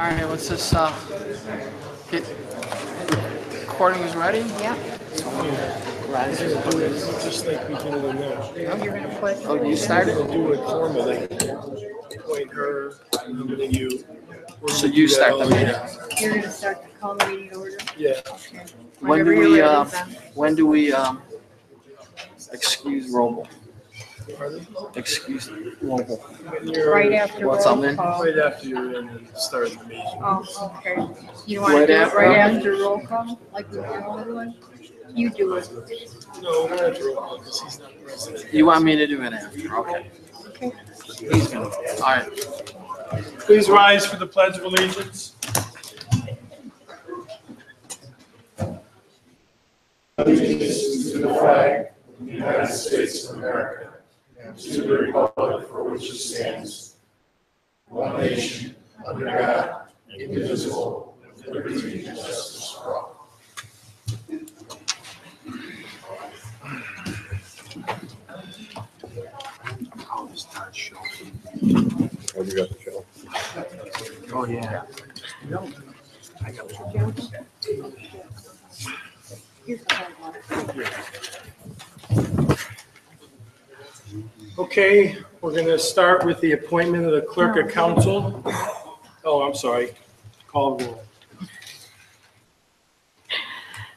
right, let's just get recording is ready. Yeah. Just like we did it now. You're gonna put. Oh, you started? We'll do it formally. Appoint her, nominate you. So you start the meeting. You're gonna start to call the meeting order. Yeah. Okay. When do Whenever we you're ready, Ben. when do we excuse Roble? Excuse Roble. When you're- Right after What's roll up, man? call. Right after you're in and start the meeting. Oh, okay. You wanna Right do it after? right after roll call, like we normally would? You do it. No, not after roll call, because he's not president. You want me to do it after? Okay. Okay. He's gonna. All right. Please rise for the Pledge of Allegiance. Allegiance to the flag of the United States of America and to the republic for which it stands, one nation, under God, indivisible, with liberty and justice for all. Oh, you got the show. Oh yeah. Here's the one. Okay, we're going to start with the appointment of the clerk of council. Oh, I'm sorry. Call the roll.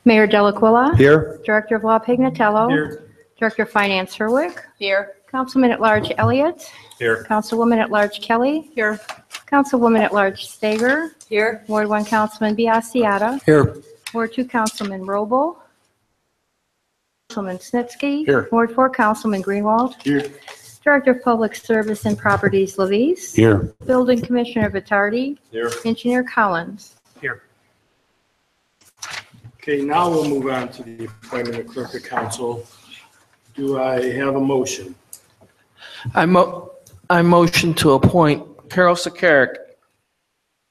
Mayor Delaquila. Here? Director of Law Pignatello. Here. Director of Finance Herwick. Here. Councilman at Large Elliott. Here. Councilwoman at Large Kelly. Here. Councilwoman at Large Stager. Here. Ward 1 Councilman Biassiata. Here. Ward 2 Councilman Roble. Councilman Snitsky. Here. Ward 4 Councilman Greenwald. Here. Director of Public Service and Properties Levis. Here. Building Commissioner Vitardi. Here. Engineer Collins. Here. Okay, now we'll move on to the appointment of clerk of council. Do I have a motion? I motion to appoint Carol Sakarik,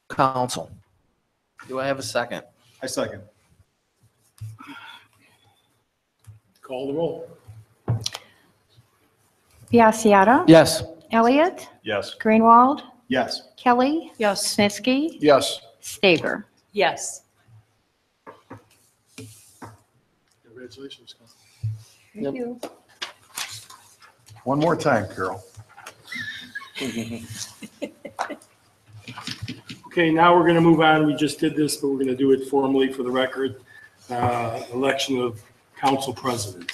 council. Do I have a second? I second. Call the roll. Biassiata. Yes. Elliott. Yes. Greenwald. Yes. Kelly. Yes. Snitsky. Yes. Stager. Yes. Congratulations. Thank you. One more time, Carol. Okay, now we're going to move on. We just did this, but we're going to do it formally for the record. Election of council president.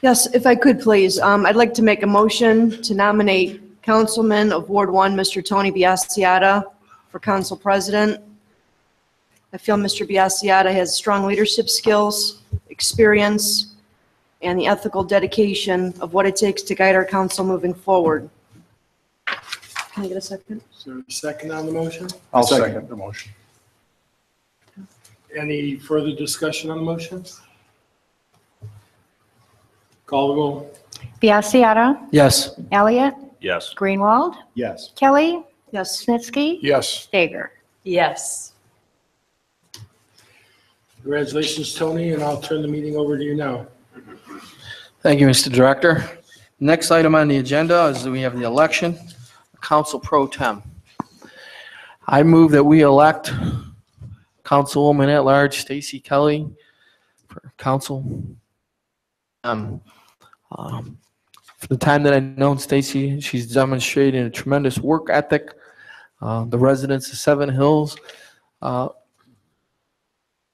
Yes, if I could, please. I'd like to make a motion to nominate Councilman of Ward 1, Mr. Tony Biassiata, for council president. I feel Mr. Biassiata has strong leadership skills, experience, and the ethical dedication of what it takes to guide our council moving forward. Can I get a second? Is there a second on the motion? I'll second the motion. Any further discussion on the motion? Call the roll. Biassiata. Yes. Elliott. Yes. Greenwald. Yes. Kelly. Yes. Snitsky. Yes. Stager. Yes. Congratulations, Tony, and I'll turn the meeting over to you now. Thank you, Mr. Director. Next item on the agenda is we have the election, council pro tem. I move that we elect Councilwoman at Large Stacy Kelly for council. For the time that I've known Stacy, she's demonstrated a tremendous work ethic. The residents of Seven Hills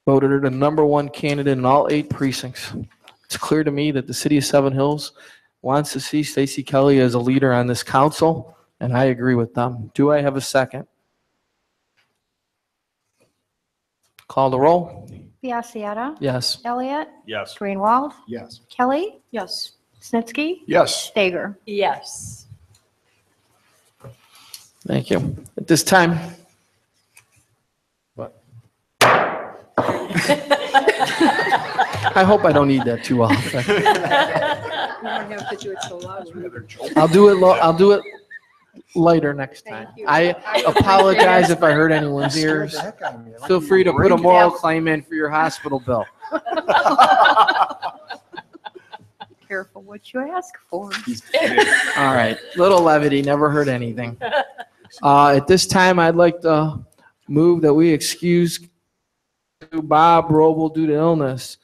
voted her the #1 candidate in all 8 precincts. It's clear to me that the city of Seven Hills wants to see Stacy Kelly as a leader on this council, and I agree with them. Do I have a second? Call the roll. Biassiata. Yes. Elliott. Yes. Greenwald. Yes. Kelly. Yes. Snitsky. Yes. Stager. Yes. Thank you. At this time. What? I hope I don't need that too often. You don't have to do it so loud. I'll do it lighter next time. Thank you. I apologize if I hurt anyone's ears. Feel free to put a moral claim in for your hospital bill. Careful what you ask for. All right, little levity never hurt anything. At this time, I'd like to move that we excuse Bob Roble due to illness.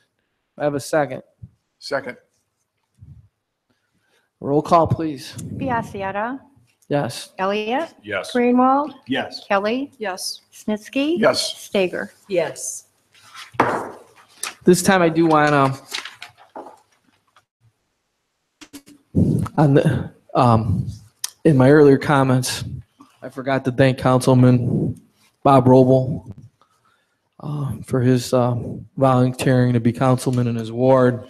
I have a second. Second. Roll call, please. Biassiata. Yes. Elliott. Yes. Greenwald. Yes. Kelly. Yes. Snitsky. Yes. Stager. Yes. This time I do want to, in my earlier comments, I forgot to thank Councilman Bob Roble for his volunteering to be councilman in his ward,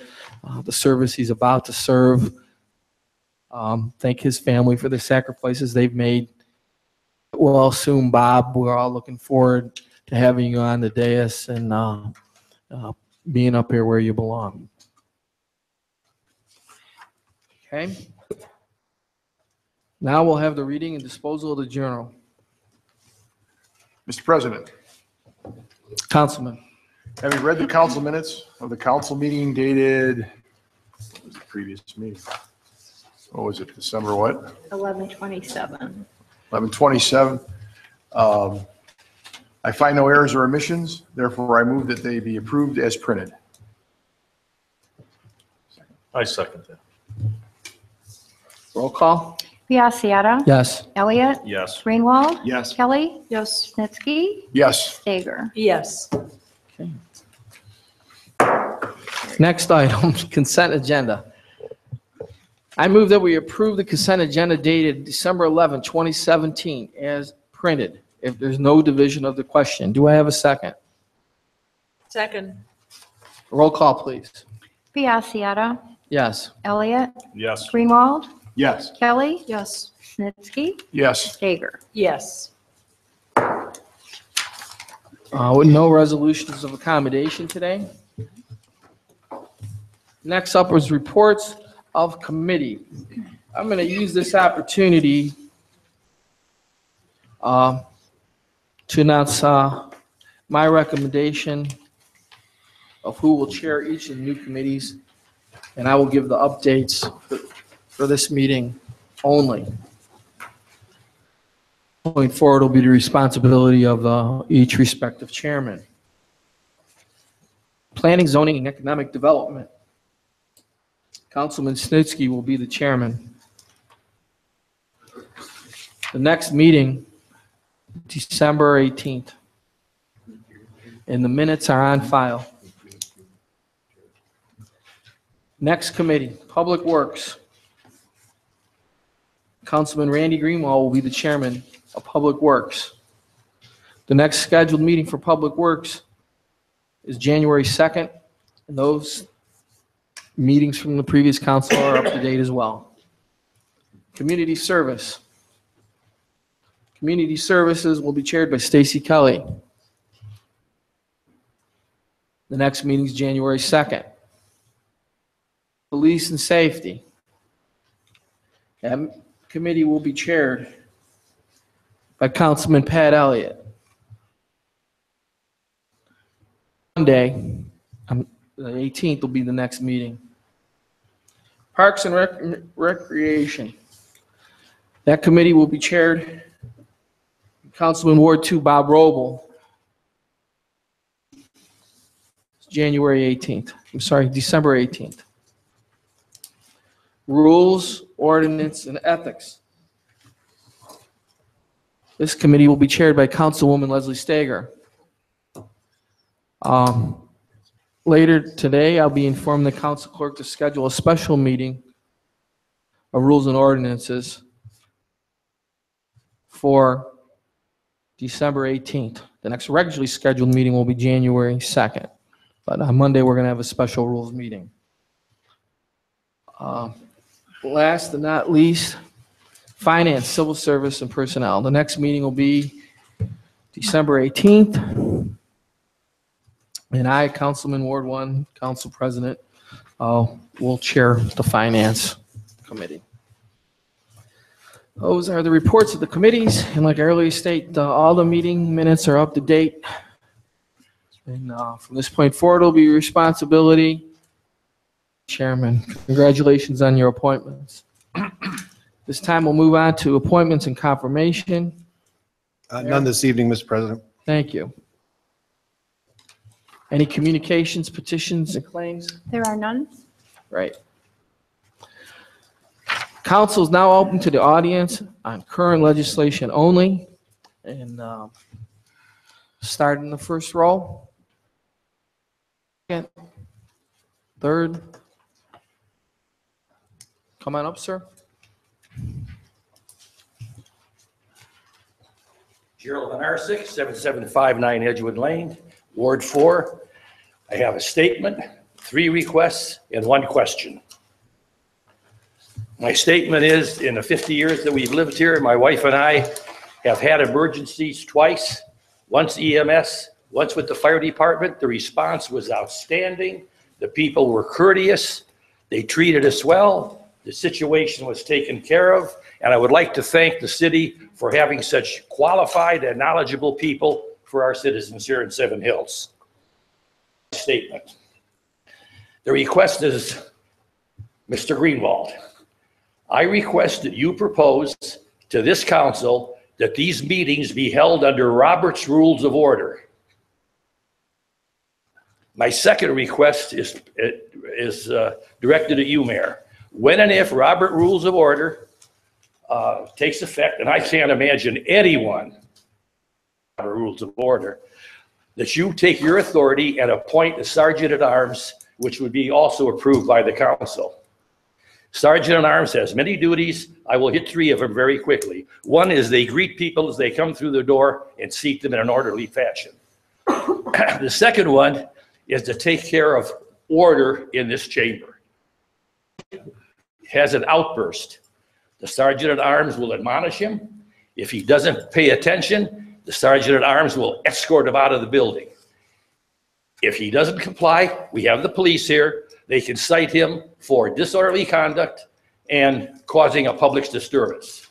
the service he's about to serve. Thank his family for the sacrifices they've made. Well, soon, Bob, we're all looking forward to having you on the dais and being up here where you belong. Okay. Now we'll have the reading and disposal of the journal. Mr. President, Councilman. having read the council minutes of the council meeting dated, what was the previous meeting? What was it, December what? 1127. 11/27. I find no errors or omissions, therefore I move that they be approved as printed. I second that. Roll call? Biassiata. Yes. Elliott. Yes. Greenwald. Yes. Kelly. Yes. Snitsky. Yes. Stager. Yes. Next item, consent agenda. I move that we approve the consent agenda dated December 11, 2017 as printed, if there's no division of the question. Do I have a second? Second. Roll call, please. Biassiata. Yes. Elliott. Yes. Greenwald. Yes. Kelly. Yes. Snitsky. Yes. Stager. Yes. With no resolutions of accommodation today. Next up is reports of committee. I'm going to use this opportunity to announce my recommendation of who will chair each of the new committees, and I will give the updates for this meeting only. Going forward will be the responsibility of each respective chairman. Planning, Zoning, and Economic Development. Councilman Snitsky will be the chairman. The next meeting, December 18th. And the minutes are on file. Next committee, Public Works. Councilman Randy Greenwald will be the chairman of Public Works. The next scheduled meeting for Public Works is January 2nd, and those meetings from the previous council are up to date as well. Community Service. Community Services will be chaired by Stacy Kelly. The next meeting is January 2nd. Police and Safety. That committee will be chaired by Councilman Pat Elliott. Monday, the 18th will be the next meeting. Parks and Recreation. That committee will be chaired by Councilman Ward 2, Bob Roble. It's January 18th. I'm sorry, December 18th. Rules, Ordinance, and Ethics. This committee will be chaired by Councilwoman Leslie Stager. Later today, I'll be informing the council clerk to schedule a special meeting of Rules and Ordinances for December 18th. The next regularly scheduled meeting will be January 2nd. But on Monday, we're going to have a special rules meeting. Last but not least, Finance, Civil Service, and Personnel. The next meeting will be December 18th. And I, Councilman Ward 1, Council President, will chair the Finance Committee. Those are the reports of the committees. And like I earlier stated, all the meeting minutes are up to date. And from this point forward, it'll be your responsibility. Chairman, congratulations on your appointments. This time we'll move on to appointments and confirmation. None this evening, Mr. President. Thank you. Any communications, petitions, and claims? There are none. Right. Council is now open to the audience on current legislation only. And start in the first row. Second. Third. Come on up, sir. Gerald Anarsick, 7759 Edgewood Lane, Ward 4. I have a statement, 3 requests, and 1 question. My statement is, in the 50 years that we've lived here, my wife and I have had emergencies twice, once EMS, once with the fire department. The response was outstanding. The people were courteous. They treated us well. The situation was taken care of. And I would like to thank the city for having such qualified and knowledgeable people for our citizens here in Seven Hills. Statement. The request is, Mr. Greenwald, I request that you propose to this council that these meetings be held under Robert's Rules of Order. My second request is directed at you, Mayor. When and if Robert Rules of Order takes effect, and I can't imagine anyone, Robert Rules of Order, that you take your authority and appoint a sergeant at arms, which would be also approved by the council. Sergeant at arms has many duties. I will hit 3 of them very quickly. 1 is they greet people as they come through the door and seat them in an orderly fashion. The second one is to take care of order in this chamber. Has an outburst. The sergeant at arms will admonish him. If he doesn't pay attention, the sergeant at arms will escort him out of the building. If he doesn't comply, we have the police here. They can cite him for disorderly conduct and causing a public disturbance.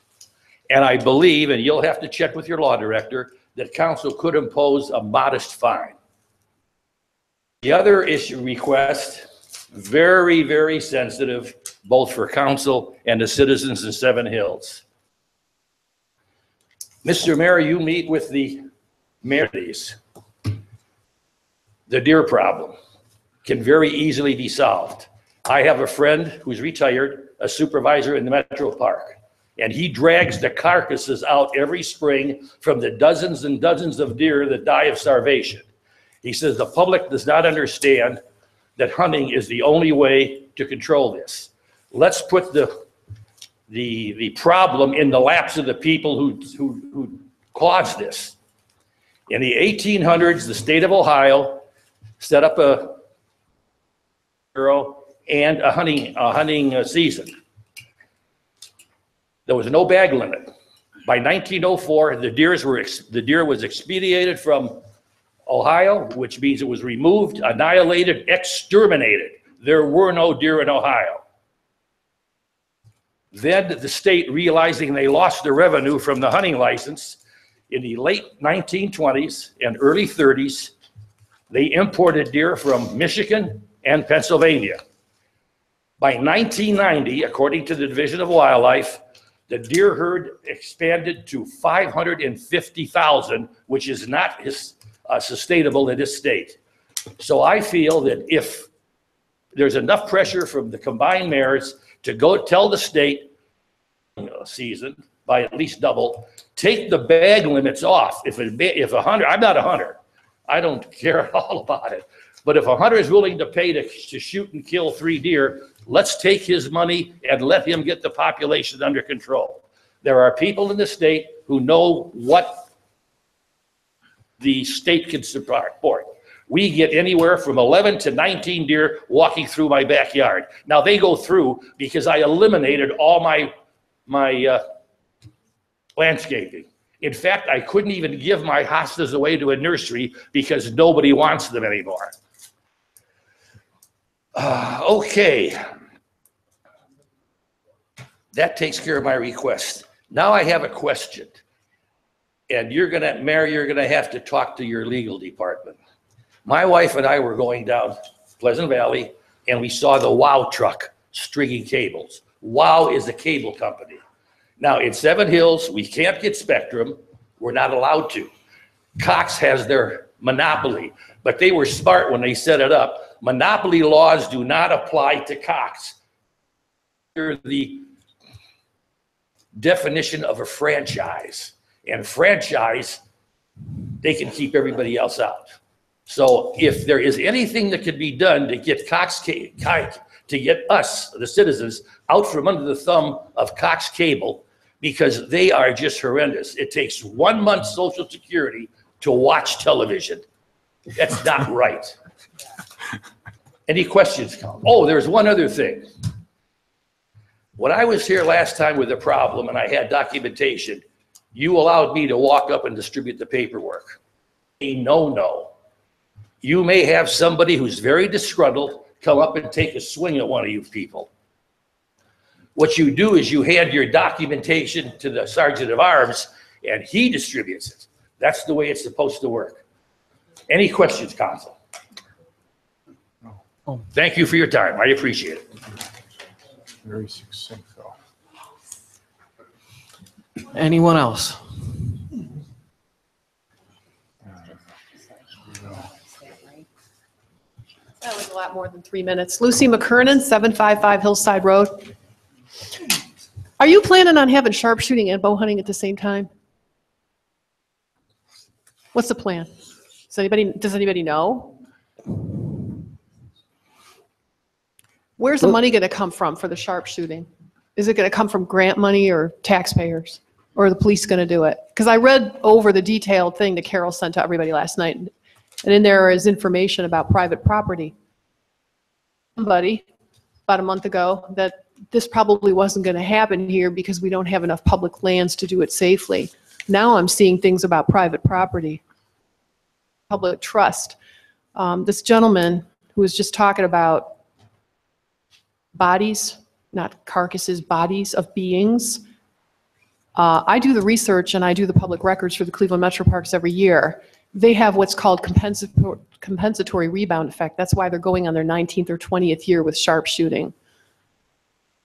And I believe, and you'll have to check with your law director, that council could impose a modest fine. The other issue request, very, very sensitive, both for council and the citizens in Seven Hills. Mr. Mayor, you meet with the mayors. The deer problem can very easily be solved. I have a friend who's retired, a supervisor in the Metro Park, and he drags the carcasses out every spring from the dozens and dozens of deer that die of starvation. He says the public does not understand that hunting is the only way to control this. Let's put the problem in the laps of the people who caused this. In the 1800s, the state of Ohio set up a bureau and a hunting season. There was no bag limit. By 1904, the deer was expedited from Ohio, which means it was removed, annihilated, exterminated. There were no deer in Ohio. Then the state, realizing they lost their revenue from the hunting license, in the late 1920s and early 30s, they imported deer from Michigan and Pennsylvania. By 1990, according to the Division of Wildlife, the deer herd expanded to 550,000, which is not sustainable in this state. So I feel that if there's enough pressure from the combined mayors to go tell the state season by at least double, take the bag limits off. If a hunter, I'm not a hunter, I don't care at all about it. But if a hunter is willing to pay to shoot and kill 3 deer, let's take his money and let him get the population under control. There are people in the state who know what the state can support. We get anywhere from 11 to 19 deer walking through my backyard. Now they go through because I eliminated all my landscaping. In fact, I couldn't even give my hostas away to a nursery because nobody wants them anymore. Okay. That takes care of my request. Now I have a question. And Mayor, you're gonna have to talk to your legal department. My wife and I were going down Pleasant Valley and we saw the WOW truck stringing cables. WOW is a cable company. Now in Seven Hills, we can't get Spectrum. We're not allowed to. Cox has their monopoly, but they were smart when they set it up. Monopoly laws do not apply to Cox. They're the definition of a franchise. And franchise, they can keep everybody else out. So if there is anything that could be done to get to get us, the citizens, out from under the thumb of Cox Cable, because they are just horrendous. It takes 1 month Social Security to watch television. That's not right. Any questions? Oh, there's one other thing. When I was here last time with a problem and I had documentation, you allowed me to walk up and distribute the paperwork. A no-no. You may have somebody who's very disgruntled come up and take a swing at one of you people. What you do is you hand your documentation to the Sergeant of Arms and he distributes it. That's the way it's supposed to work. Any questions, Council? No. Thank you for your time. I appreciate it. Very succinct, though. Anyone else? That was a lot more than 3 minutes. Lucy McKernan, 755 Hillside Road. Are you planning on having sharpshooting and bow hunting at the same time? What's the plan? Does anybody know? Where's the money going to come from for the sharpshooting? Is it going to come from grant money or taxpayers? Or are the police going to do it? Because I read over the detailed thing that Carol sent to everybody last night, and in there is information about private property. Somebody, about a month ago, that this probably wasn't going to happen here because we don't have enough public lands to do it safely. Now I'm seeing things about private property, public trust. This gentleman who was just talking about bodies, not carcasses, bodies of beings. I do the research and I do the public records for the Cleveland Metro Parks every year. They have what's called compensatory rebound effect. That's why they're going on their 19th or 20th year with sharpshooting.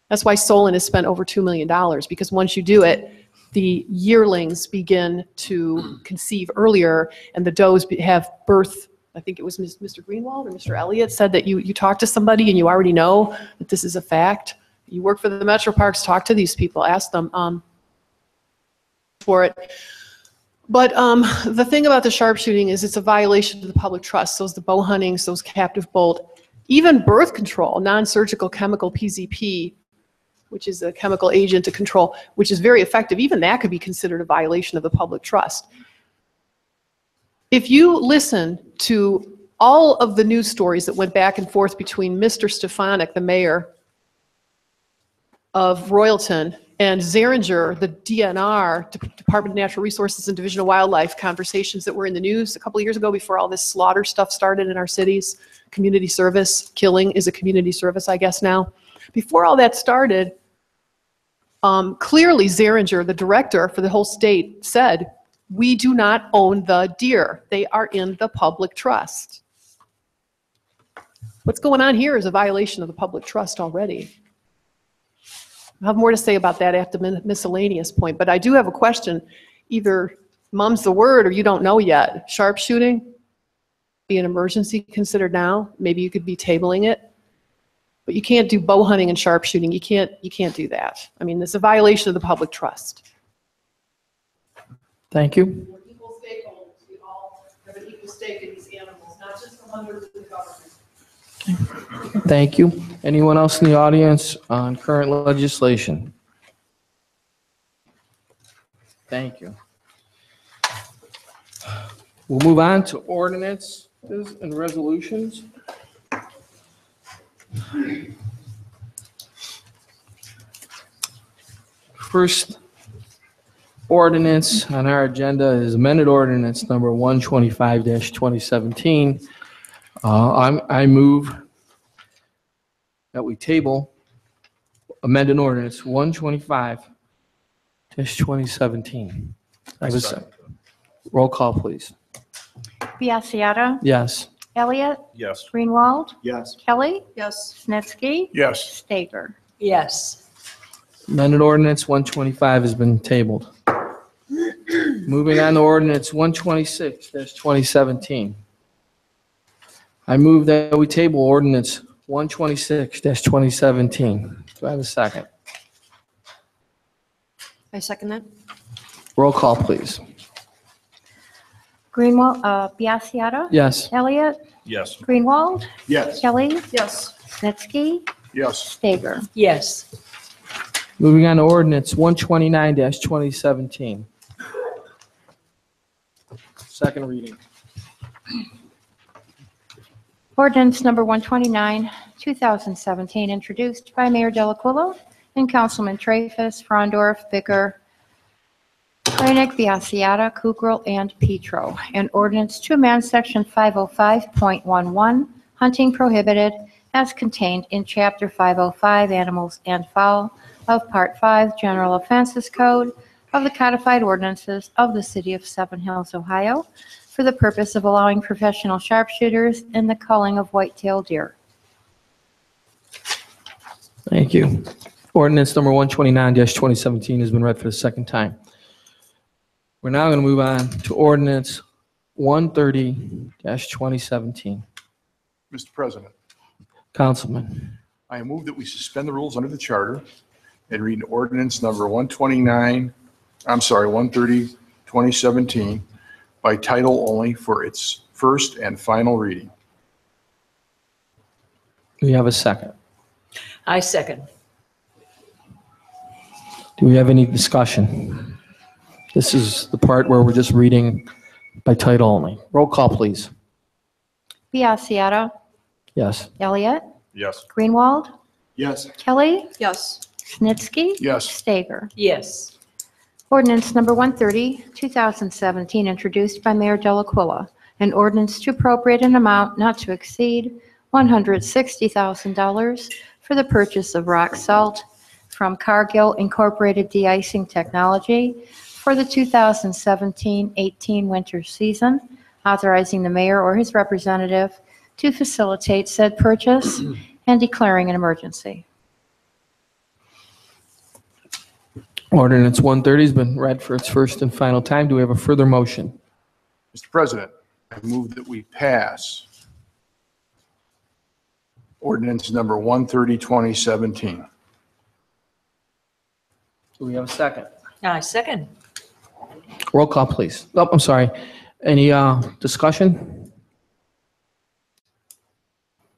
That's why Solon has spent over $2 million, because once you do it, the yearlings begin to conceive earlier and the does have birth. I think it was Mr. Greenwald or Mr. Elliott said that you talk to somebody and you already know that this is a fact. You work for the Metro Parks, talk to these people, ask them for it. But the thing about the sharpshooting is it's a violation of the public trust. Those the bow huntings, those captive bolt, even birth control, non-surgical chemical PZP, which is a chemical agent to control, which is very effective. Even that could be considered a violation of the public trust. If you listen to all of the news stories that went back and forth between Mr. Stefanik, the mayor of Royalton, and Zeringer, the DNR, Department of Natural Resources and Division of Wildlife, conversations that were in the news a couple of years ago before all this slaughter stuff started in our cities, community service, killing is a community service, I guess now. Before all that started, clearly Zeringer, the director for the whole state, said, we do not own the deer. They are in the public trust. What's going on here is a violation of the public trust already. I'll have more to say about that after the miscellaneous point, but I do have a question. Either mum's the word or you don't know yet. Sharpshooting, be an emergency considered now. Maybe you could be tabling it. But you can't do bow hunting and sharpshooting. You can't do that. I mean, it's a violation of the public trust. Thank you. We're equal stakeholders. We all have an equal stake in these animals, not just the hunters and the government. Thank you. Anyone else in the audience on current legislation? Thank you. We'll move on to ordinances and resolutions. First ordinance on our agenda is amended ordinance number 125-2017. I move that we table amended ordinance 125-2017. Roll call, please. Biassiata. Yes. Elliott. Yes. Greenwald. Yes. Kelly. Yes. Snetsky. Yes. Stager. Yes. Amended ordinance 125 has been tabled. Moving on to ordinance 126-2017. I move that we table ordinance 126-2017. Do I have a second? I second that. Roll call, please. Greenwald, Biassiata. Yes. Elliott. Yes. Greenwald. Yes. Kelly. Yes. Snitsky. Yes. Stager. Yes. Moving on to ordinance 129-2017. Second reading. Ordinance number 129, 2017, introduced by Mayor Delacuilla and Councilman Traffus, Frondorf, Bicker, Kranek, Biassiata, Kukrow, and Petro. An ordinance to amend section 505.11, hunting prohibited, as contained in chapter 505, animals and fowl, of part 5, general offenses code of the codified ordinances of the city of Seven Hills, Ohio, for the purpose of allowing professional sharpshooters in the culling of white-tailed deer. Thank you. Ordinance number 129-2017 has been read for the second time. We're now going to move on to ordinance 130-2017. Mr. President, Councilman. I move that we suspend the rules under the charter and read ordinance number 130, 2017 by title only for its first and final reading. Do we have a second? I second. Do we have any discussion? This is the part where we're just reading by title only. Roll call, please. Biassiata. Yes. Elliott. Yes. Greenwald. Yes. Kelly. Yes. Snitsky. Yes. Stager. Yes. Ordinance number 130, 2017, introduced by Mayor Delacuilla. An ordinance to appropriate an amount not to exceed $160,000 for the purchase of rock salt from Cargill Incorporated De-icing Technology for the 2017-18 winter season, authorizing the mayor or his representative to facilitate said purchase and declaring an emergency. Ordinance 130 has been read for its first and final time. Do we have a further motion? Mr. President, I move that we pass ordinance number 130, 2017. Do we have a second? I second. Roll call, please. Oh, I'm sorry. Any discussion?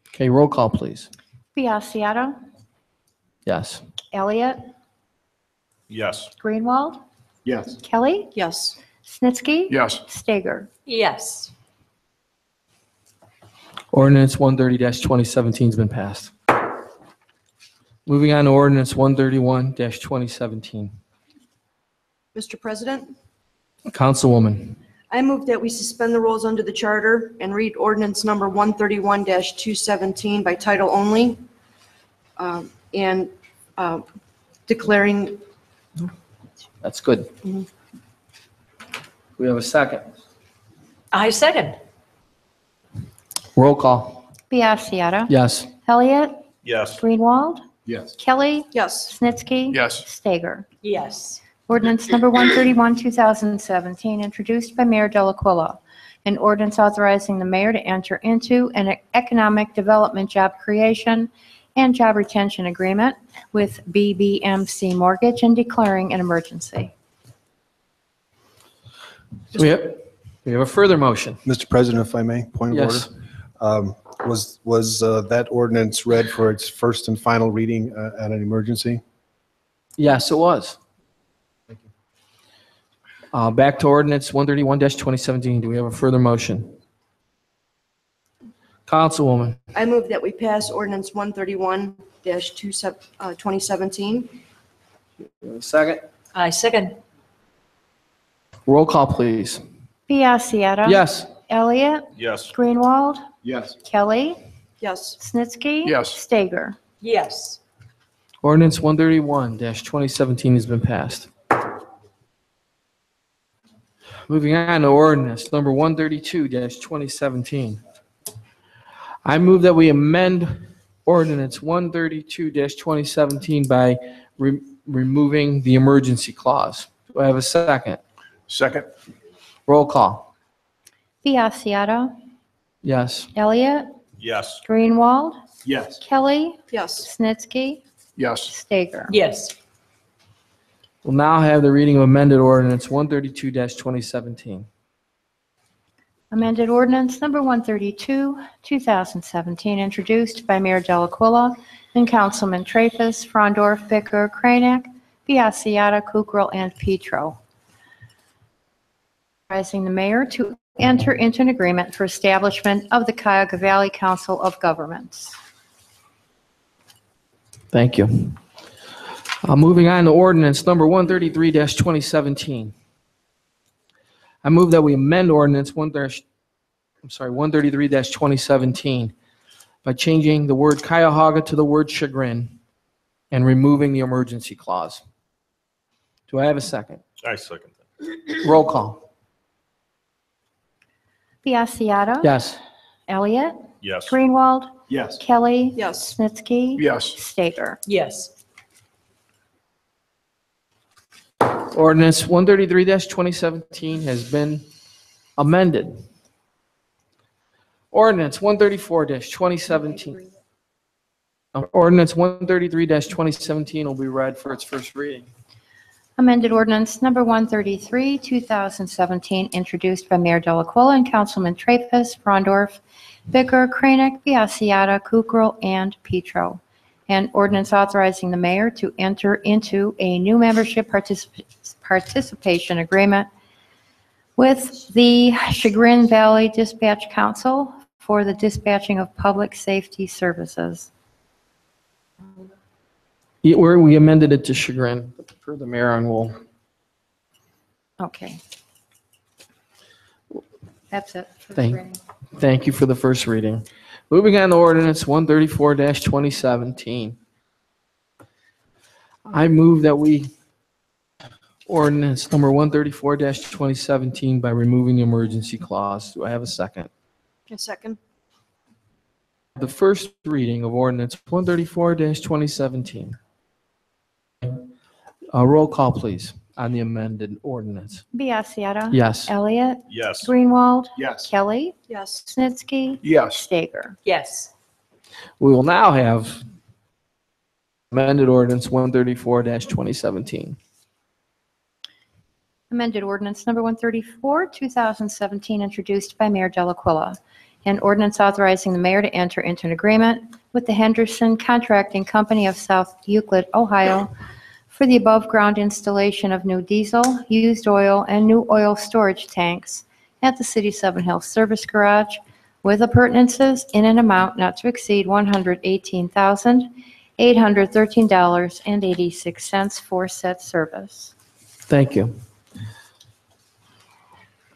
Okay, roll call, please. Biassiata. Yes. Elliott. Yes. Greenwald. Yes. Kelly. Yes. Snitsky. Yes. Stager. Yes. Ordinance 130-2017 has been passed. Moving on to ordinance 131-2017. Mr. President, Councilwoman. I move that we suspend the rules under the charter and read ordinance number 131-217 by title only, and declaring. That's good. We have a second. I second. Roll call. Biassiata. Yes. Elliott. Yes. Greenwald. Yes. Kelly. Yes. Snitsky. Yes. Stager. Yes. Ordinance number 131, 2017, introduced by Mayor Delacuilla. An ordinance authorizing the mayor to enter into an economic development job creation and job retention agreement with BBMC Mortgage and declaring an emergency. We have a further motion. Mr. President, if I may, point of Yes. order. Was that ordinance read for its first and final reading at an emergency? Yes, it was. Back to ordinance 131-2017. Do we have a further motion? Councilwoman. I move that we pass ordinance 131-2017. Second. I second. Roll call, please. Biassiata. Yes. Elliott. Yes. Greenwald. Yes. Kelly. Yes. Snitsky. Yes. Stager. Yes. Ordinance 131-2017 has been passed. Moving on to ordinance number 132-2017. I move that we amend ordinance 132-2017 by removing the emergency clause. Do I have a second? Second. Roll call. Biassiata. Yes. Elliott. Yes. Greenwald. Yes. Kelly. Yes. Snitsky. Yes. Stager. Yes. We'll now have the reading of amended ordinance 132-2017. Amended ordinance number 132, 2017, introduced by Mayor Delacuilla and Councilman Traffus, Frondorf, Bicker, Kranek, Biassiata, Kukrow, and Petro. Authorizing the mayor to enter into an agreement for establishment of the Cuyahoga Valley Council of Governments. Thank you. Moving on to ordinance number 133-2017. I move that we amend ordinance 133-2017 by changing the word Cuyahoga to the word chagrin and removing the emergency clause. Do I have a second? I second that. Roll call. Biassiata. Yes. Elliott. Yes. Greenwald. Yes. Kelly. Yes. Snitsky. Yes. Stager. Yes. Ordinance 133-2017 has been amended. Ordinance 134-2017. Ordinance 133-2017 will be read for its first reading. Amended ordinance number 133, 2017, introduced by Mayor Delacuilla and Councilman Traffus, Frondorf, Bicker, Kranek, Biassiata, Kukrow, and Petro. An ordinance authorizing the mayor to enter into a new membership participation agreement with the Chagrin Valley Dispatch Council for the dispatching of public safety services. We amended it to chagrin for the mayor and will. Okay. That's it for the Thank- reading. Thank you for the first reading. Moving on to ordinance 134-2017. I move that we ordinance number 134-2017 by removing the emergency clause. Do I have a second? A second. The first reading of ordinance 134-2017. Roll call, please, on the amended ordinance. Biassiata. Yes. Elliott. Yes. Greenwald. Yes. Kelly. Yes. Snitsky. Yes. Stager. Yes. We will now have amended ordinance 134-2017. Amended ordinance number 134, 2017, introduced by Mayor Delacuilla. An ordinance authorizing the mayor to enter into an agreement with the Henderson Contracting Company of South Euclid, Ohio, for the above-ground installation of new diesel, used oil, and new oil storage tanks at the City 7 Hills Service Garage with appurtenances in an amount not to exceed $118,813.86 for said service. Thank you.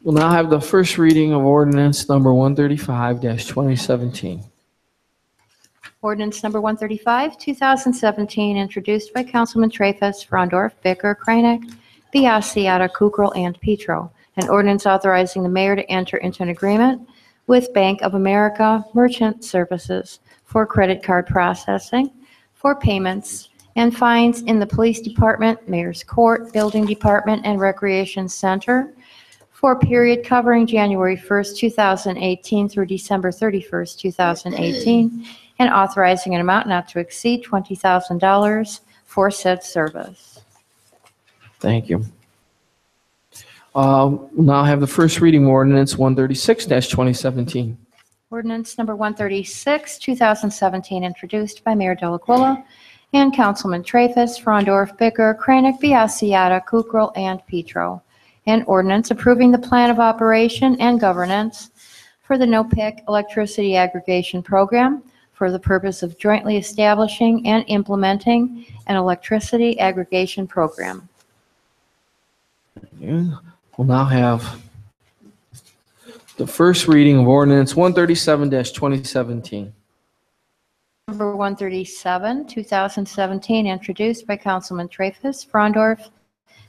We'll now have the first reading of ordinance number 135-2017. Ordinance number 135, 2017, introduced by Councilman Traffus, Frondorf, Bicker, Kranek, Biassiata, Kukrow, and Petro. An ordinance authorizing the mayor to enter into an agreement with Bank of America Merchant Services for credit card processing, for payments and fines in the Police Department, Mayor's Court, Building Department, and Recreation Center for a period covering January 1st, 2018 through December 31st, 2018, and authorizing an amount not to exceed $20,000 for said service. Thank you. We'll now have the first reading of ordinance 136-2017. Ordinance number 136, 2017, introduced by Mayor Delacuilla and Councilman Traffus, Frondorf, Bicker, Kranek, Biassiata, Kukrow, and Petro. An ordinance approving the plan of operation and governance for the NOPEC electricity aggregation program for the purpose of jointly establishing and implementing an electricity aggregation program. We'll now have the first reading of ordinance 137-2017. Number 137, 2017, introduced by Councilman Traffus, Frondorf,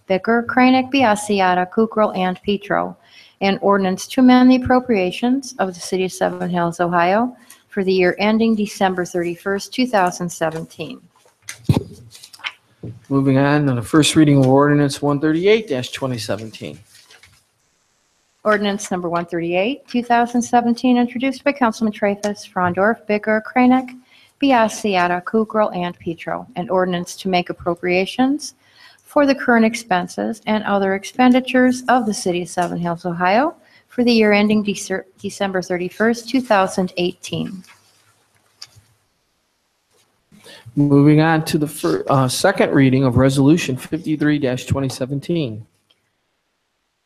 Bicker, Kranek, Biassiata, Kukrow, and Petro. An ordinance to amend the appropriations of the City of 7 Hills, Ohio for the year ending December 31st, 2017. Moving on to the first reading of ordinance 138-2017. Ordinance number 138, 2017, introduced by Councilman Traffus, Frondorf, Bicker, Kranek, Biassiata, Kukrow, and Petro. An ordinance to make appropriations for the current expenses and other expenditures of the City of Seven Hills, Ohio for the year ending December 31st, 2018. Moving on to the second reading of Resolution 53-2017.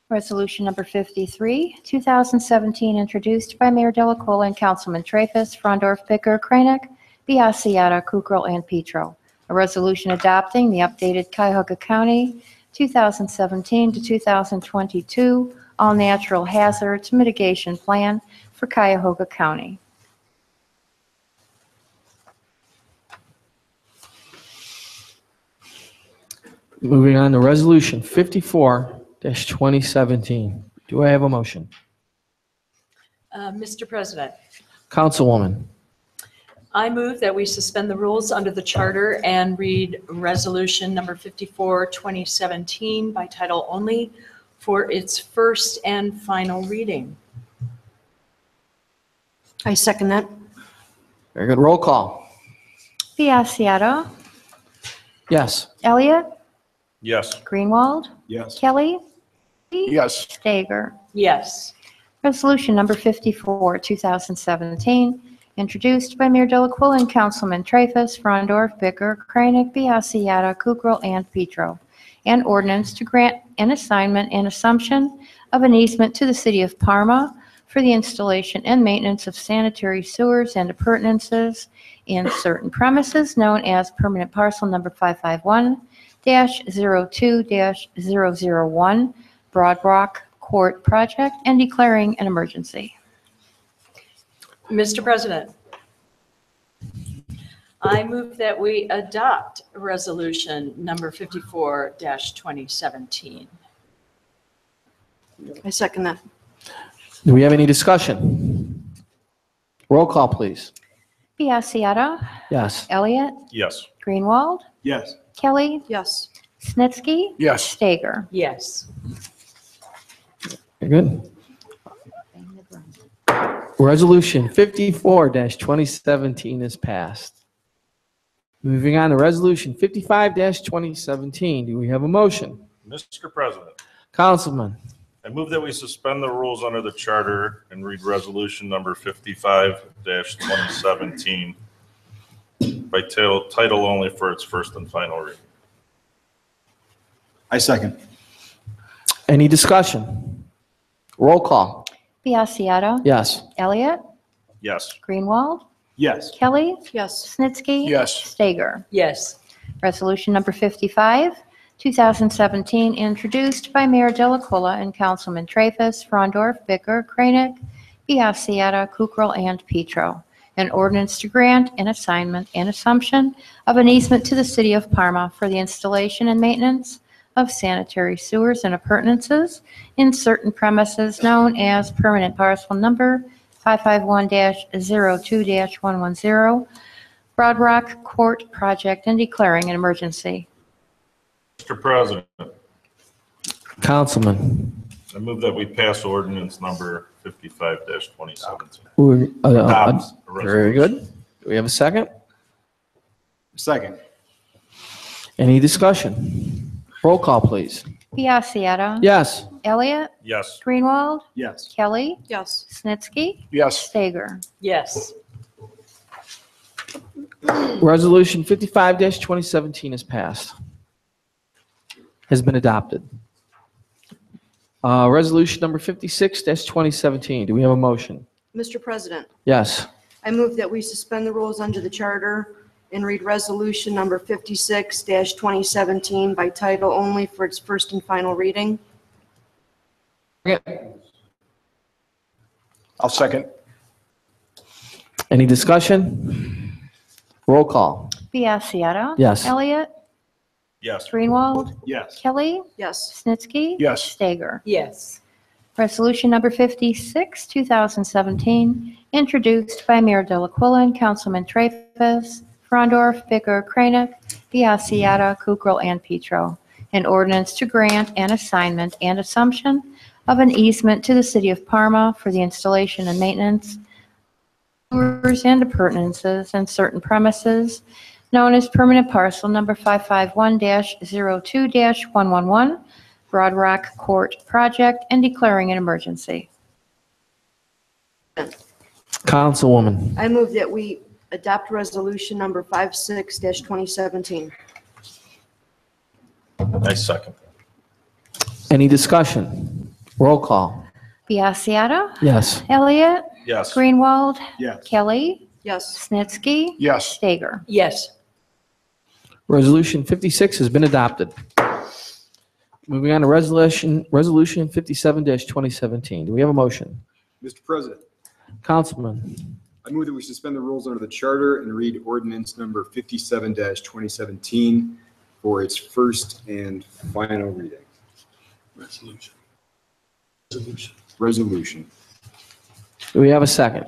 Resolution number 53, 2017, introduced by Mayor Delacola and Councilman Traffus, Frondorf, Bicker, Kranek, Biassiata, Kukrow, and Petro. A resolution adopting the updated Cuyahoga County 2017 to 2022 All Natural Hazards Mitigation Plan for Cuyahoga County. Moving on to Resolution 54-2017. Do I have a motion? Mr. President, Councilwoman. I move that we suspend the rules under the charter and read Resolution number 54, 2017 by title only for its first and final reading. I second that. Very good. Roll call. Biassiata, Yes. Elliott, Yes. Greenwald, Yes. Kelly, Yes. Stager. Yes. Resolution number 54, 2017, introduced by Mayor Delacola and Councilman Traffus, Frondorf, Bicker, Kranek, Biassiata, Kukrow, and Petro. An ordinance to grant an assignment and assumption of an easement to the City of Parma for the installation and maintenance of sanitary sewers and appurtenances in certain premises known as permanent parcel number 551-02-001 Broad Rock Court Project and declaring an emergency. Mr. President, I move that we adopt Resolution number 54-2017. I second that. Do we have any discussion? Roll call, please. Biassiata, Yes. Elliott, Yes. Greenwald, Yes. Kelly, Yes. Snitsky, Yes. Stager. Yes. Very good. Resolution 54-2017 is passed. Moving on to Resolution 55-2017. Do we have a motion? Mr. President, Councilman. I move that we suspend the rules under the charter and read resolution number 55-2017 by title only for its first and final reading. I second. Any discussion? Roll call. Biassiata, Yes. Elliott, Yes. Greenwald, Yes. Kelly, Yes. Snitsky. Yes. Stager. Yes. Resolution number 55, 2017, introduced by Mayor Delacola and Councilman Traffus, Frondorf, Bicker, Kranek, Biassiata, Kukrow, and Petro. An ordinance to grant an assignment and assumption of an easement to the City of Parma for the installation and maintenance of sanitary sewers and appurtenances in certain premises known as permanent parcel number 551-02-110 Broad Rock Court Project and declaring an emergency. Mr. President, Councilman. I move that we pass ordinance number 55-2017. Adopt. a Very resolution. good. Do we have a second? Second. Any discussion? Roll call, please. Biassiata. Yes. Elliott. Yes. Greenwald. Yes. Kelly. Yes. Snitsky. Yes. Stager. Yes. Resolution 55-2017 is passed. Has been adopted. Resolution number 56-2017. Do we have a motion? Mr. President, Yes. I move that we suspend the rules under the charter and read Resolution number 56-2017 by title only for its first and final reading. I'll second. Any discussion? Roll call. Biassiata. Yes. Elliott. Yes. Greenwald. Yes. Kelly. Yes. Snitsky. Yes. Stager. Yes. Resolution number 56, 2017, introduced by Mayor Delacola and Councilman Traffus, Frondorf, Bicker, Kranek, Biassiata, Kukrow, and Petro. An ordinance to grant an assignment and assumption of an easement to the city of Parma for the installation and maintenance sewers and appurtenances and certain premises known as permanent parcel number 551-02-111, Broad Rock Court Project, and declaring an emergency. Councilwoman. I move that we adopt resolution number 56-2017. I second. Any discussion? Roll call. Biassiata. Yes. Elliott. Yes. Greenwald. Yes. Kelly. Yes. Snitsky. Yes. Stager. Yes. Resolution 56 has been adopted. Moving on to resolution 57-2017. Do we have a motion? Mr. President, Councilman. I move that we suspend the rules under the charter and read ordinance number 57-2017 for its first and final reading. Resolution. Do we have a second?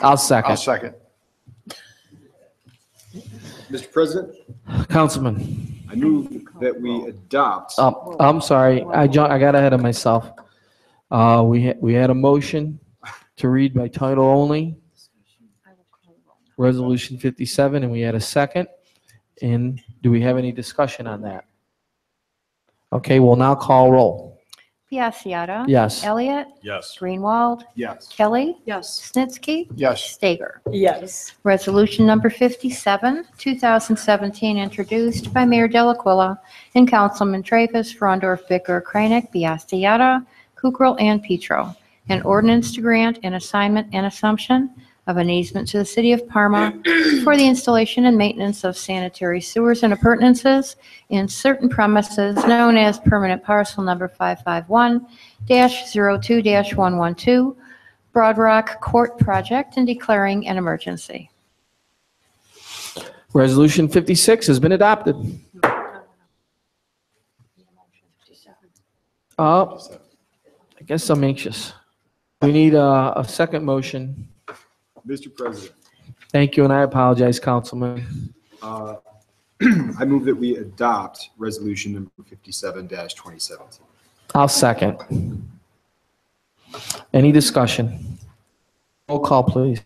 I'll second. I'll second. Mr. President, Councilman. I move that we adopt. I'm sorry. I got ahead of myself. We had a motion to read by title only, Resolution 57, and we had a second. And do we have any discussion on that? Okay, we'll now call roll. Biassiata. Yes. Elliott. Yes. Greenwald. Yes. Kelly. Yes. Snitsky. Yes. Stager. Yes. Resolution number 57, 2017, introduced by Mayor Delaquila and Councilman Traffus, Frondorf, Bicker, Kranek, Biassiata, Kukrow, and Petro. An ordinance to grant an assignment and assumption of an easement to the city of Parma for the installation and maintenance of sanitary sewers and appurtenances in certain premises known as permanent parcel number 551-02-112, Broad Rock Court Project, and declaring an emergency. Resolution 56 has been adopted. I guess I'm anxious. We need a second motion. Mr. President, Thank you, and I apologize, Councilman. I move that we adopt resolution number 57-2017. I'll second. Any discussion? Roll call, please.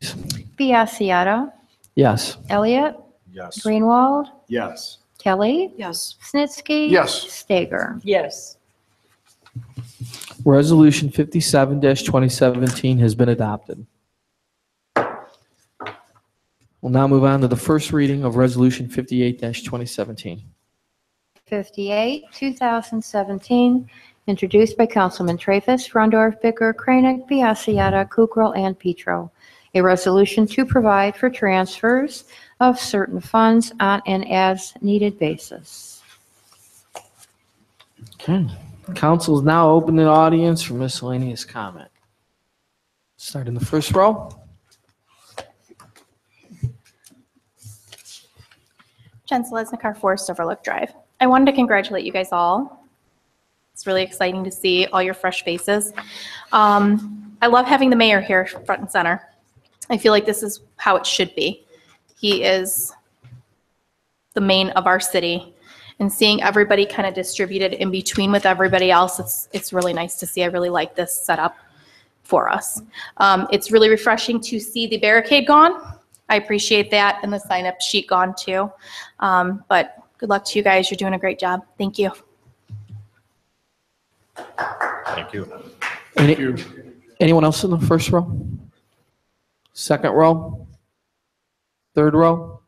Biassiata. Yes. Elliott. Yes. Greenwald. Yes. Kelly. Yes. Snitsky. Yes. Stager. Yes. Resolution 57-2017 has been adopted. We'll now move on to the first reading of Resolution 58-2017. 58, 2017, introduced by Councilman Traffus, Frondorf, Bicker, Kranek, Biassiata, Kukrow, and Petro. A resolution to provide for transfers of certain funds on an as-needed basis. Okay. Council is now open to the audience for miscellaneous comment. Start in the first row. Jen Selesnikar, Forest Overlook Drive. I wanted to congratulate you guys all. It's really exciting to see all your fresh faces. I love having the mayor here front and center. I feel like this is how it should be. He is the main of our city, and seeing everybody kind of distributed in between with everybody else, it's really nice to see. I really like this setup for us. It's really refreshing to see the barricade gone. I appreciate that, and the sign-up sheet gone too. But good luck to you guys. You're doing a great job. Thank you. Thank you. Anyone else in the first row? Second row? Third row?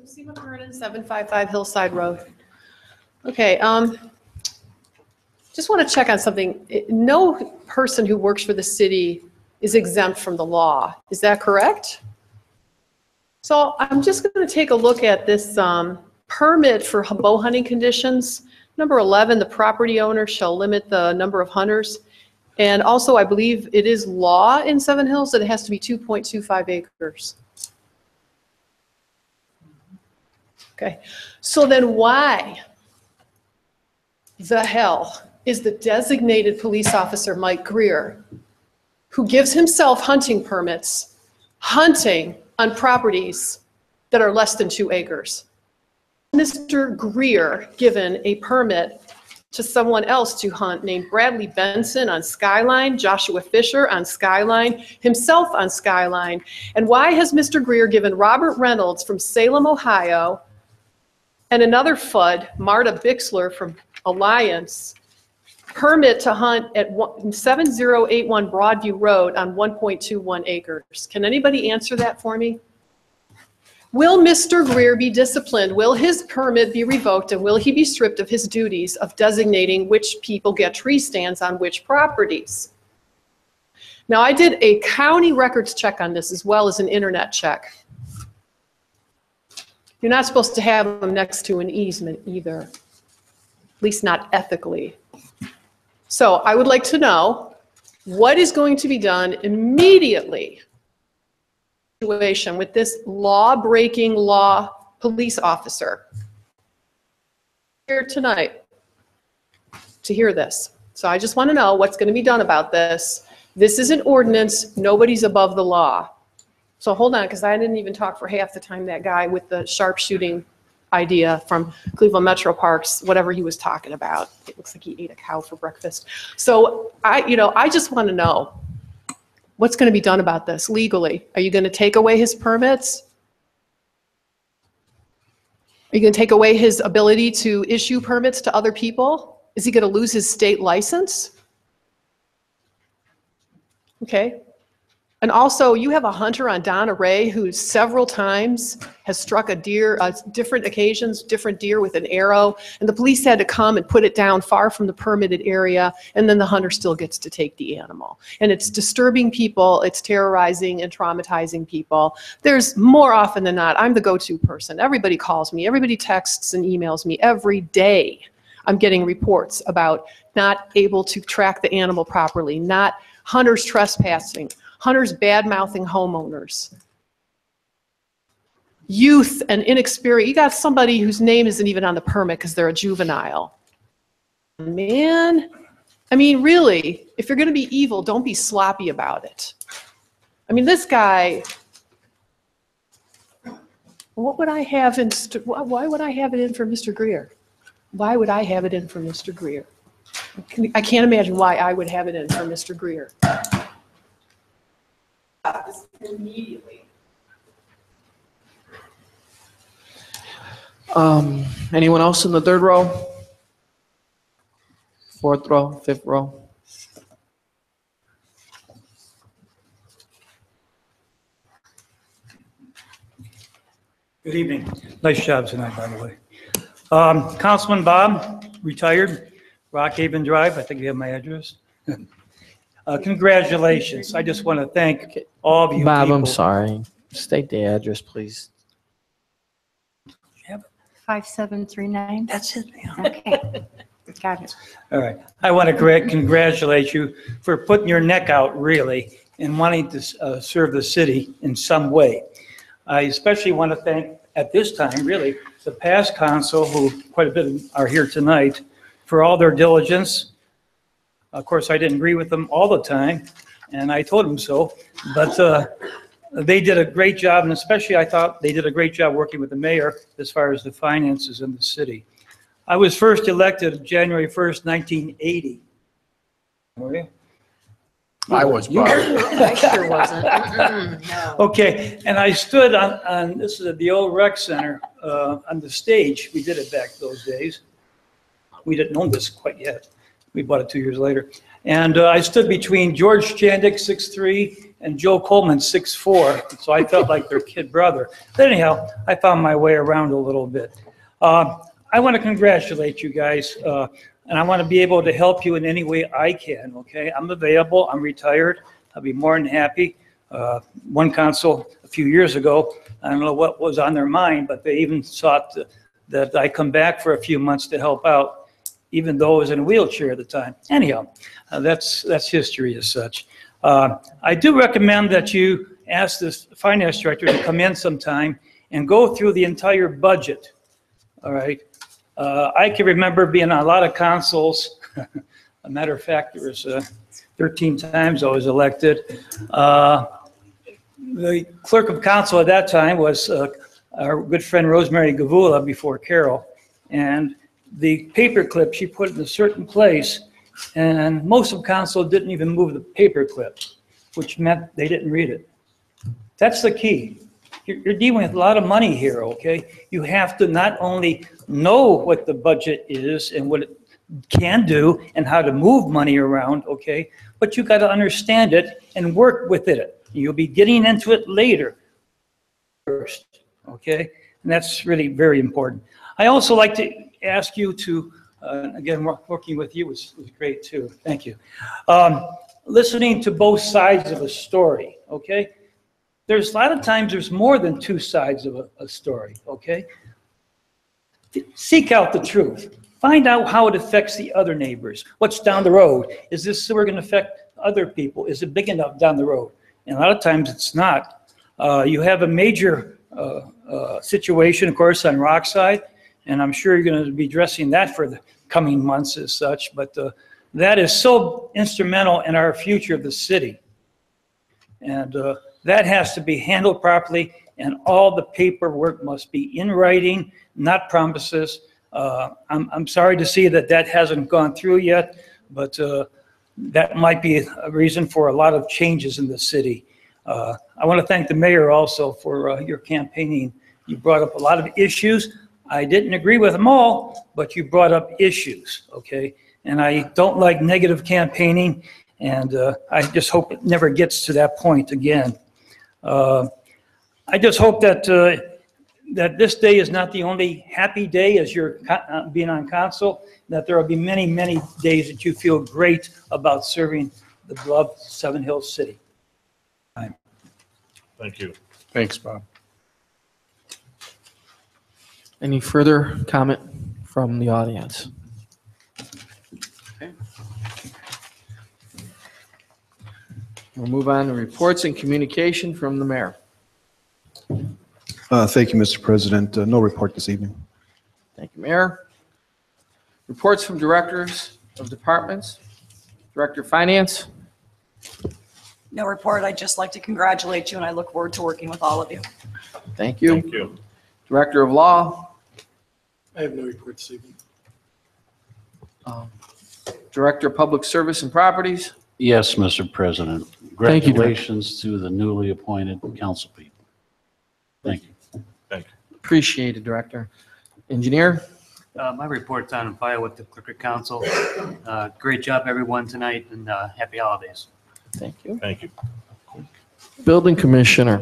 Seema Vernon, 755 Hillside Road. Okay, just want to check on something. No person who works for the city is exempt from the law. Is that correct? So I'm just going to take a look at this permit for bow hunting conditions. Number 11, the property owner shall limit the number of hunters. And also, I believe it is law in Seven Hills that it has to be 2.25 acres. Okay, so then why the hell is the designated police officer, Mike Greer, who gives himself hunting permits, hunting on properties that are less than 2 acres. Mr. Greer given a permit to someone else to hunt named Bradley Benson on Skyline, Joshua Fisher on Skyline, himself on Skyline? And why has Mr. Greer given Robert Reynolds from Salem, Ohio, and another FUD, Marta Bixler from Alliance, permit to hunt at 7081 Broadview Road on 1.21 acres? Can anybody answer that for me? Will Mr. Greer be disciplined? Will his permit be revoked? And will he be stripped of his duties of designating which people get tree stands on which properties? Now, I did a county records check on this as well as an internet check. You're not supposed to have them next to an easement either, at least not ethically. So I would like to know what is going to be done immediately with this law-breaking police officer here tonight to hear this. So I just want to know what's going to be done about this. This is an ordinance. Nobody's above the law. So hold on, because I didn't even talk for half the time that guy with the sharpshooting idea from Cleveland Metro Parks, whatever he was talking about. It looks like he ate a cow for breakfast. So I just want to know what's going to be done about this legally. Are you going to take away his permits? Are you going to take away his ability to issue permits to other people? Is he going to lose his state license? Okay. And also, you have a hunter on Donna Ray who several times has struck a deer, different occasions, different deer with an arrow, and the police had to come and put it down far from the permitted area, and then the hunter still gets to take the animal. And it's disturbing people, it's terrorizing and traumatizing people. There's more often than not, I'm the go-to person. Everybody calls me, everybody texts and emails me every day. I'm getting reports about not able to track the animal properly, not hunters trespassing, hunters bad-mouthing homeowners, youth and inexperienced. You got somebody whose name isn't even on the permit because they're a juvenile. Man, I mean, really, if you're going to be evil, don't be sloppy about it. I mean, this guy, what would I have in, why would I have it in for Mr. Greer? Why would I have it in for Mr. Greer? I can't imagine why I would have it in for Mr. Greer. Immediately. Anyone else in the third row? Fourth row, fifth row? Good evening. Nice job tonight, by the way. Councilman Bob, retired, Rock Haven Drive. I think you have my address. Congratulations. I just want to thank all of you Bob, people. I'm sorry. State the address, please. 5739. That's it. Okay. Got it. All right. I want to congratulate you for putting your neck out, really, and wanting to serve the city in some way. I especially want to thank, at this time, really, the past council, who quite a bit are here tonight, for all their diligence. Of course, I didn't agree with them all the time, and I told them so, but they did a great job, and especially I thought they did a great job working with the mayor as far as the finances in the city. I was first elected January 1st, 1980. Were you? I was, Bob. I sure wasn't. No. Okay, and I stood on this is at the old rec center, on the stage. We did it back those days. We didn't own this quite yet. We bought it 2 years later. And I stood between George Chandick, 6'3", and Joe Coleman, 6'4", so I felt like their kid brother. But anyhow, I found my way around a little bit. I want to congratulate you guys, and I want to be able to help you in any way I can, okay? I'm available. I'm retired. I'll be more than happy. One council a few years ago, I don't know what was on their mind, but they even sought that I come back for a few months to help out, even though I was in a wheelchair at the time. Anyhow, that's history as such. I do recommend that you ask the finance director to come in sometime and go through the entire budget, all right? I can remember being on a lot of councils. A matter of fact, there was 13 times I was elected. The clerk of council at that time was our good friend Rosemary Gavula before Carol. And the paper clip, she put it in a certain place, and most of council didn't even move the paper clip, which meant they didn't read it. That's the key. You're dealing with a lot of money here, okay? You have to not only know what the budget is and what it can do and how to move money around, okay? But you got to understand it and work with it. You'll be getting into it later first, okay? And that's really very important. I also like to ask you to, again, working with you was great too. Thank you. Listening to both sides of a story, okay? There's a lot of times there's more than two sides of a story, okay? Seek out the truth. Find out how it affects the other neighbors. What's down the road? Is this sewer going to affect other people? Is it big enough down the road? And a lot of times it's not. You have a major situation, of course, on Rockside, and I'm sure you're going to be addressing that for the coming months as such, but that is so instrumental in our future of the city. And that has to be handled properly, and all the paperwork must be in writing, not promises. I'm sorry to see that that hasn't gone through yet, but that might be a reason for a lot of changes in the city. I want to thank the mayor also for your campaigning. You brought up a lot of issues. I didn't agree with them all, but you brought up issues, okay? And I don't like negative campaigning, and I just hope it never gets to that point again. I just hope that that this day is not the only happy day as you're being on council, that there will be many, many days that you feel great about serving the beloved Seven Hills City. Thank you. Thanks, Bob. Any further comment from the audience? Okay. We'll move on to reports and communication from the mayor. Thank you, Mr. President. No report this evening. Thank you, Mayor. Reports from directors of departments. Director of Finance. No report. I'd just like to congratulate you, and I look forward to working with all of you. Thank you. Thank you. Director of Law. I have no report this evening. Director of Public Service and Properties. Yes, Mr. President. Thank you, Director. Congratulations to the newly appointed council people. Thank you. Thank you. Appreciate it, Director. Engineer. My report's on file with the Clerk of Council. Great job, everyone, tonight, and happy holidays. Thank you. Thank you. Building Commissioner.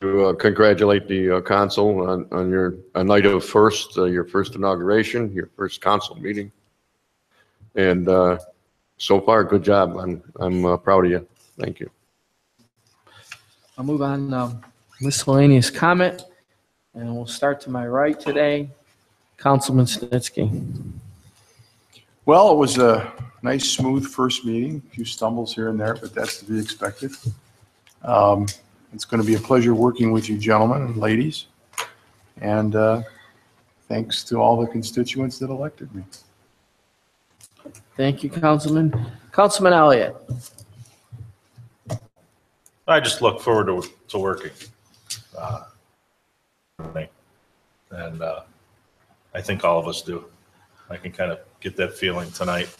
To congratulate the council on your night of your first inauguration, your first council meeting. And so far, good job. I'm proud of you. Thank you. I'll move on. Miscellaneous comment, and we'll start to my right today. Councilman Snitsky. Well, it was a nice, smooth first meeting. A few stumbles here and there, but that's to be expected. It's going to be a pleasure working with you gentlemen and ladies. And thanks to all the constituents that elected me. Thank you, Councilman. Councilman Elliott. I just look forward to working. And I think all of us do. I can kind of get that feeling tonight.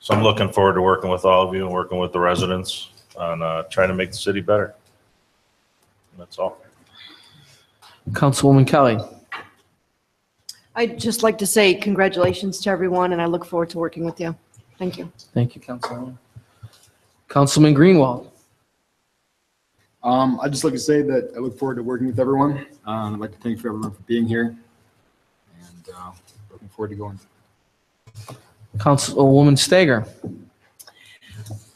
So I'm looking forward to working with all of you and working with the residents on trying to make the city better. And that's all. Councilwoman Kelly. I'd just like to say congratulations to everyone, and I look forward to working with you. Thank you. Thank you, Councilwoman. Councilman Greenwald. I'd just like to say that I look forward to working with everyone. I'd like to thank everyone for being here, and looking forward to going. Councilwoman Stager.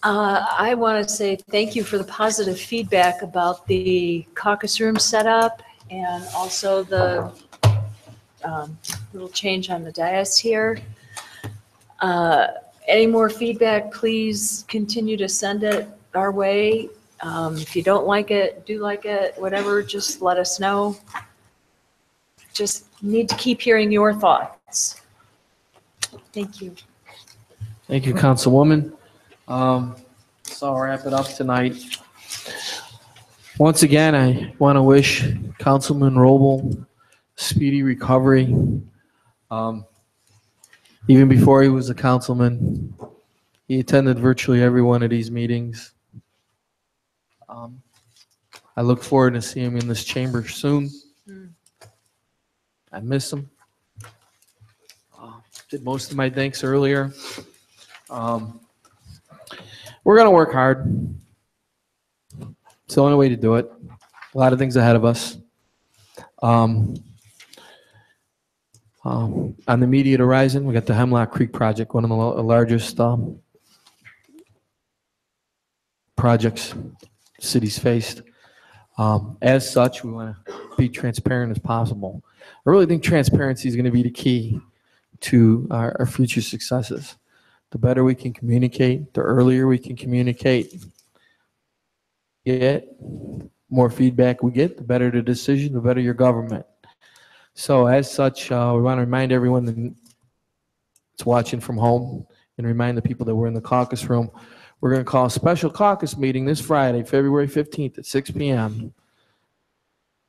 I want to say thank you for the positive feedback about the caucus room setup and also the little change on the dais here. Any more feedback, please continue to send it our way. If you don't like it, do like it, whatever, just let us know. Just need to keep hearing your thoughts. Thank you. Thank you, Councilwoman. So I'll wrap it up tonight. Once again, I want to wish Councilman Roble speedy recovery. Even before he was a councilman, he attended virtually every one of these meetings. I look forward to seeing him in this chamber soon. I miss him. Did most of my thanks earlier. We're going to work hard. It's the only way to do it. A lot of things ahead of us. On the immediate horizon, we got the Hemlock Creek project, one of the largest projects the city's faced. As such, we want to be transparent as possible. I really think transparency is going to be the key to our future successes. The better we can communicate, the earlier we can communicate, more feedback we get, the better the decision, the better your government. So as such, we want to remind everyone that's watching from home and remind the people that we're in the caucus room. We're going to call a special caucus meeting this Friday, February 15th at 6 p.m.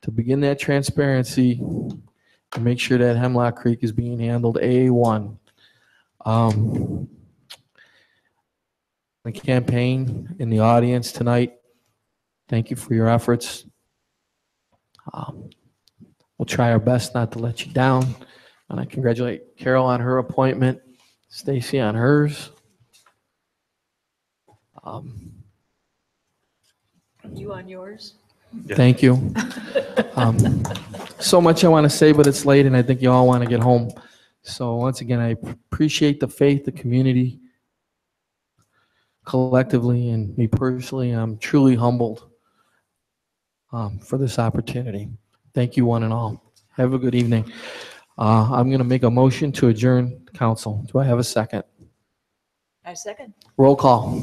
to begin that transparency and make sure that Hemlock Creek is being handled A1. The campaign in the audience tonight, thank you for your efforts. We'll try our best not to let you down. And I congratulate Carol on her appointment, Stacy on hers. You on yours? Thank you. So much I want to say, but it's late and I think you all want to get home. So once again, I appreciate the faith, the community, collectively, and me personally. I'm truly humbled for this opportunity. Thank you one and all. Have a good evening. I'm going to make a motion to adjourn council. Do I have a second? I second. Roll call.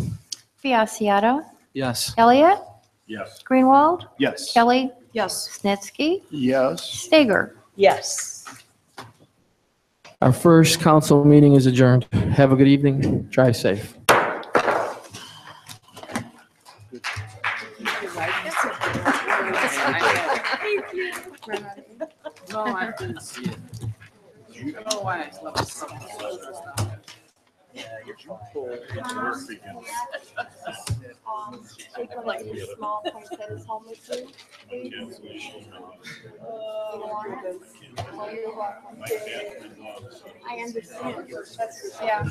Biassiata. Yes. Elliott. Yes. Greenwald. Yes. Kelly. Yes. Snitsky. Yes. Stager. Yes. Our first council meeting is adjourned. Have a good evening. Drive safe. No, I didn't see it. You know why I left some. Yeah, you're Take one of these small poinsettias home with you, please. I understand. That's, yeah.